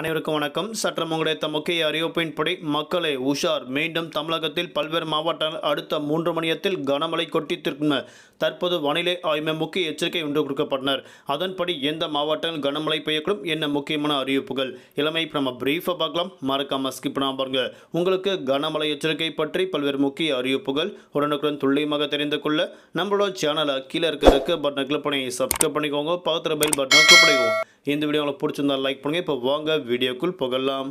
அனைவருக்கும் வணக்கம். சற்றம் கிடைத்த முக்கிய அறிவிப்பின்படி மக்களை உஷார். மீண்டும் தமிழகத்தில் பல்வேறு மாவட்டங்கள் அடுத்த 3 மணி நேரத்தில் கனமழை கொட்டித்திருக்கும். தற்போது வானிலை ஆய்வு முக்கிய எச்சரிக்கை ஒன்று கொடுக்கப்பட்டனர். அதன்படி எந்த மாவட்டங்கள் கனமழை பெய்யக்கூடும் என்ன முக்கியமான அறிவிப்புகள் இளமை நம்ம பிரீஃபாக பார்க்கலாம். மறக்காம ஸ்கிப் பண்ணாம பாருங்க. உங்களுக்கு கனமழை எச்சரிக்கை பற்றி பல்வேறு முக்கிய அறிவிப்புகள் உடனுக்குடன் துல்லியமாக தெரிந்து கொள்ள நம்மளோட சேனலை கீழே இருக்க பட்டனை கிளிக் பண்ணி சப்ஸ்கிரைப் பண்ணிக்கோங்க. பக்கத்தில் பெல் பட்டனை கிளிக் பண்ணிக்கோங்க. இந்த வீடியோ உங்களுக்கு பிடிச்சிருந்தா லைக் பண்ணுங்க. இப்போ வாங்க வீடியோக்குள் போகலாம்.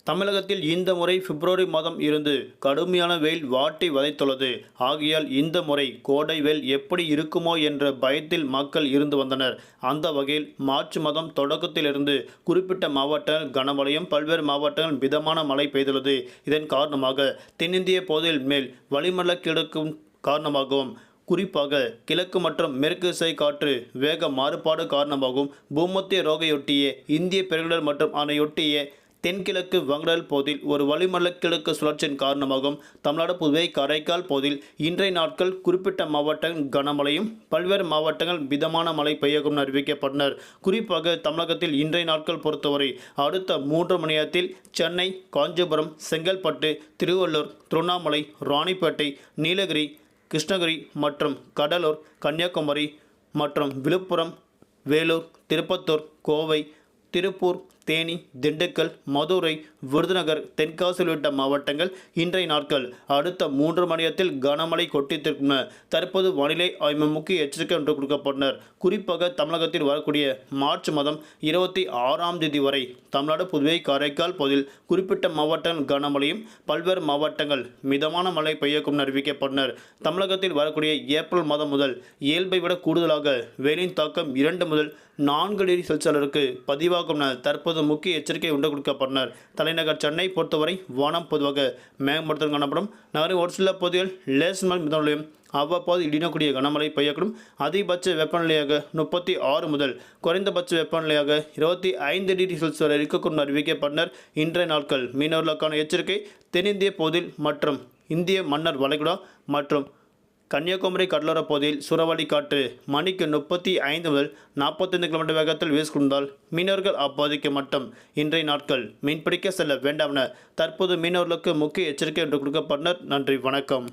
தமிழகத்தில் இந்த முறை பிப்ரவரி மாதம் இருந்து கடுமையான வெயில் வாட்டி வதைத்துள்ளது. ஆகையால் இந்த முறை கோடை வெயில் எப்படி இருக்குமோ என்ற பயத்தில் மக்கள் இருந்து வந்தனர். அந்த வகையில் மார்ச் மாதம் தொடக்கத்திலிருந்து குறிப்பிட்ட மாவட்டங்கள் கனமழையும் பல்வேறு மாவட்டங்கள் மிதமான மழை பெய்துள்ளது. இதன் காரணமாக தென்னிந்திய பகுதியில் மேல் வளிமண்டல கிழக்கும் காரணமாகவும் குறிப்பாக கிழக்கு மற்றும் மேற்கு திசை காற்று வேக மாறுபாடு காரணமாகவும் பூமத்திய ரோகையொட்டிய இந்திய பெருங்கடல் மற்றும் அதனையொட்டிய தென்கிழக்கு வங்கடல் பகுதியில் ஒரு வளிமண்டல கிழக்கு சுழற்சியின் காரணமாகவும் தமிழ்நாடு புதுவை காரைக்கால் பகுதியில் இன்றைய நாட்கள் குறிப்பிட்ட மாவட்டங்கள் கனமழையும் பல்வேறு மாவட்டங்கள் மிதமான மழை பெய்யவும் அறிவிக்கப்பட்டனர். குறிப்பாக தமிழகத்தில் இன்றைய நாட்கள் பொறுத்தவரை அடுத்த 3 மணி நேரத்தில் சென்னை, காஞ்சிபுரம், செங்கல்பட்டு, திருவள்ளூர், திருவண்ணாமலை, ராணிப்பேட்டை, நீலகிரி, கிருஷ்ணகிரி மற்றும் கடலூர், கன்னியாகுமரி மற்றும் விழுப்புரம், வேலூர், திருப்பத்தூர், கோவை, திருப்பூர், தேனி, திண்டுக்கல், மதுரை, விருதுநகர், தென்காசி உள்ளிட்ட மாவட்டங்கள் இன்றைய நாட்கள் அடுத்த 3 மணி நேரத்தில் கனமழை கொட்டித்திருக்கும். தற்போது வானிலை ஆய்வு முக்கிய எச்சரிக்கை ஒன்று கொடுக்கப்பட்டனர். குறிப்பாக தமிழகத்தில் வரக்கூடிய மார்ச் மாதம் 26ஆம் தேதி வரை தமிழ்நாடு புதுவை காரைக்கால் பகுதியில் குறிப்பிட்ட மாவட்டங்கள் கனமழையும் பல்வேறு மாவட்டங்கள் மிதமான மழை பெய்யக்கும் அறிவிக்கப்பட்டனர். தமிழகத்தில் வரக்கூடிய ஏப்ரல் மாதம் முதல் இயல்பை விட கூடுதலாக வெயிலின் தாக்கம் 2 முதல் 4 டிகிரி செல்சியஸிற்கு பதிவாகும் தற்போது முக்கிய எச்சரிக்கை உண்டு கொடுக்கப்பட்டனர். தலைநகர் சென்னை பொறுத்தவரை வானம் பொதுவாக மேகமூட்டத்துடன் காணப்படும். நகரின் ஒரு சில பகுதிகள் லேசான மிதமழையும் அவ்வப்போது இடினக்கூடிய கனமழை பெய்யக்கூடும். அதிகபட்ச வெப்பநிலையாக 36 முதல் குறைந்தபட்ச வெப்பநிலையாக 25 டிகிரி செல்சியஸ் வரை இருக்கக்கூடும் அறிவிக்கப்பட்டனர். இன்றைய நாட்கள் மீனவர்களுக்கான எச்சரிக்கை. தென்னிந்திய பகுதியில் மற்றும் இந்திய மன்னர் வளைகுடா மற்றும் கன்னியாகுமரி கடலோர பகுதியில் சூறாவளி காற்று மணிக்கு 35 முதல் 45 கிலோமீட்டர் வேகத்தில் வீசிக்கொண்டால் மீனவர்கள் அப்பகுதிக்கு மட்டும் இன்றைய நாட்கள் மீன்பிடிக்க செல்ல வேண்டாம் என தற்போது மீனவர்களுக்கு முக்கிய எச்சரிக்கை என்று கொடுக்கப்பட்டனர். நன்றி, வணக்கம்.